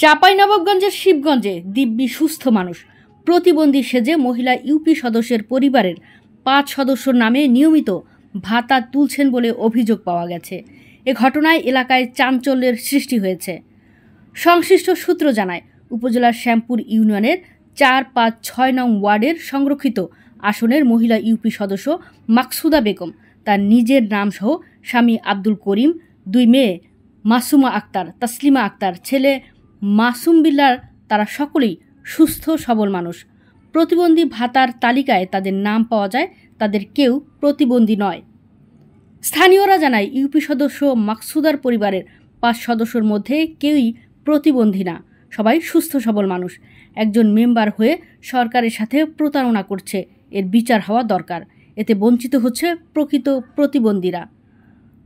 চাঁপাইনবাবগঞ্জের শিবগঞ্জে দিব্যি সুস্থ মানুষ প্রতিবন্ধী সেজে মহিলা ইউপি সদস্যের পরিবারের ৫ সদস্যর নামে নিয়মিত ভাতা তুলছেন বলে অভিযোগ পাওয়া গেছে। এ ঘটনায় এলাকায় চাঞ্চল্যের সৃষ্টি হয়েছে। সংশ্লিষ্ট সূত্র জানায়, উপজেলার শ্যামপুর ইউনিয়নের ৪, ৫, ৬ নং ওয়ার্ডের সংরক্ষিত আসনের মহিলা ইউপি সদস্য মাকসুদা বেগম তার নিজের নামসহ স্বামী আব্দুল করিম, ২ মেয়ে মাসুমা আক্তার, তাসলিমা আক্তার, ছেলে মাসুম বিল্লার তারা সকলেই সুস্থ সবল মানুষ। প্রতিবন্ধী ভাতার তালিকায় তাদের নাম পাওয়া যায়, তাদের কেউ প্রতিবন্ধী নয়। স্থানীয়রা জানায়, ইউপি সদস্য মাকসুদার পরিবারের ৫ সদস্যর মধ্যে কেউই প্রতিবন্ধী না, সবাই সুস্থ সবল মানুষ। একজন মেম্বার হয়ে সরকারের সাথে প্রতারণা করছে, এর বিচার হওয়া দরকার। এতে বঞ্চিত হচ্ছে প্রকৃত প্রতিবন্ধীরা।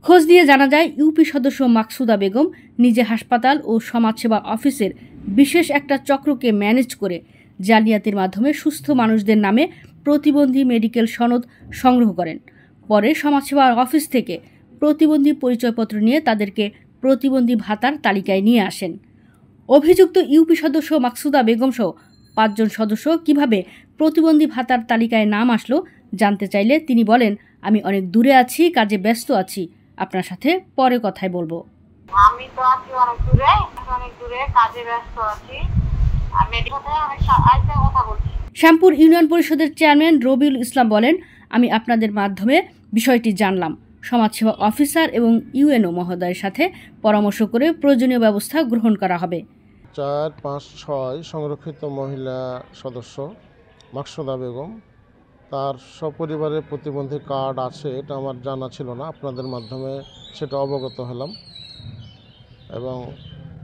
খোঁজ দিয়ে জানা যায়, ইউপি সদস্য মাকসুদা বেগম নিজে হাসপাতাল ও সমাজসেবা অফিসের বিশেষ একটা চক্রকে ম্যানেজ করে জালিয়াতির মাধ্যমে সুস্থ মানুষদের নামে প্রতিবন্ধী মেডিকেল সনদ সংগ্রহ করেন। পরে সমাজসেবা অফিস থেকে প্রতিবন্ধী পরিচয়পত্র নিয়ে তাদেরকে প্রতিবন্ধী ভাতার তালিকায় নিয়ে আসেন। অভিযুক্ত ইউপি সদস্য মাকসুদা বেগম সহ ৫ জন সদস্য কিভাবে প্রতিবন্ধী ভাতার তালিকায় নাম আসলো জানতে চাইলে তিনি বলেন, আমি অনেক দূরে আছি, কাজে ব্যস্ত আছি, আপনার সাথে পরে কথাই বলবো। আমি তো আছি অনেক দূরে কাজে ব্যস্ত আছি। আমি কথা বলছি। শ্যামপুর ইউনিয়ন পরিষদের চেয়ারম্যান রবিউল ইসলাম বলেন, আমি আপনাদের মাধ্যমে বিষয়টি জানলাম। সমাজসেবা অফিসার এবং ইউএনও মহোদয়ের সাথে পরামর্শ করে প্রয়োজনীয় ব্যবস্থা গ্রহণ করা হবে। ৪, ৫, ৬ সংরক্ষিত মহিলা সদস্য মাকসুদা বেগম, তার সপরিবারের প্রতিবন্ধী কার্ড আছে, এটা আমার জানা ছিল না, আপনাদের মাধ্যমে সেটা অবগত হলাম। এবং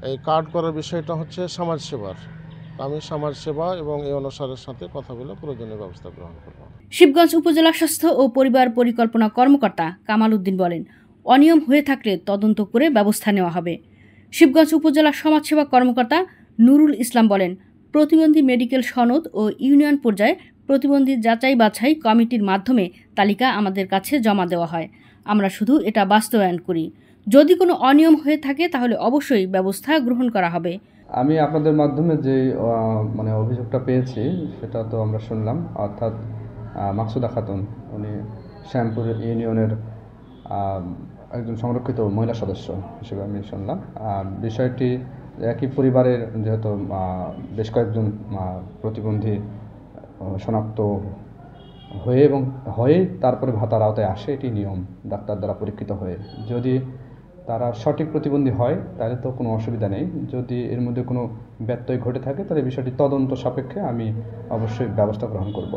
এই কার্ড করার বিষয়টা হচ্ছে সমাজসেবার। আমি সমাজসেবা এবং এই অনুসারের সাথে কথা বলে প্রয়োজনীয় ব্যবস্থা গ্রহণ করব। শিবগঞ্জ উপজেলা স্বাস্থ্য ও পরিবার পরিকল্পনা কর্মকর্তা কামাল উদ্দিন বলেন, অনিয়ম হয়ে থাকলে তদন্ত করে ব্যবস্থা নেওয়া হবে। শিবগঞ্জ উপজেলা সমাজসেবা কর্মকর্তা নুরুল ইসলাম বলেন, প্রতিবন্ধী মেডিকেল সনদ ও ইউনিয়ন পর্যায়ে প্রতিবন্ধী যাচাই বাছাই কমিটির মাধ্যমে তালিকা আমাদের কাছে জমা দেওয়া হয়। আমরা শুধু এটা বাস্তবায়ন করি। যদি কোনো অনিয়ম হয়ে থাকে তাহলে অবশ্যই ব্যবস্থা গ্রহণ করা হবে। আমি আপনাদের মাধ্যমে যে অভিযোগটা পেয়েছি সেটা তো আমরা শুনলাম, অর্থাৎ মাকসুদা খাতুন, উনি শ্যামপুর ইউনিয়নের একজন সংরক্ষিত মহিলা সদস্য হিসেবে আমি শুনলাম। বিষয়টি একই পরিবারের যেহেতু বেশ কয়েকজন প্রতিবন্ধী শনাক্ত হয়ে তারপরে ভাতার আওতায় আসে, এটি নিয়ম ডাক্তার দ্বারা পরীক্ষিত হয়ে। যদি তারা সঠিক প্রতিবন্ধী হয় তাহলে তো কোনো অসুবিধা নেই। যদি এর মধ্যে কোনো ব্যত্যয় ঘটে থাকে তাহলে বিষয়টি তদন্ত সাপেক্ষে আমি অবশ্যই ব্যবস্থা গ্রহণ করব।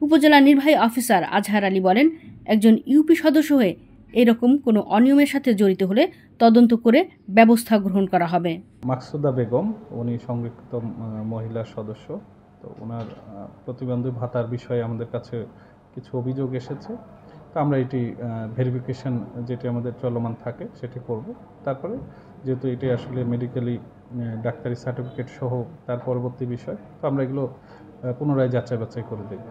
উপজেলা নির্বাহী অফিসার আজহার আলী বলেন, একজন ইউপি সদস্য হয়ে এরকম কোনো অনিয়মের সাথে জড়িত হলে তদন্ত করে ব্যবস্থা গ্রহণ করা হবে। মাকসুদা বেগম, উনি সংরক্ষিত মহিলা সদস্য, তো ওনার প্রতিবন্ধী ভাতার বিষয়ে আমাদের কাছে কিছু অভিযোগ এসেছে। তো আমরা এটি ভেরিফিকেশন যেটি আমাদের চলমান থাকে সেটি করব। তারপরে যেহেতু এটি আসলে মেডিকেলি ডাক্তারি সার্টিফিকেট সহ তার পরবর্তী বিষয়, তো আমরা এগুলো পুনরায় যাচাই বাছাই করে দেখব।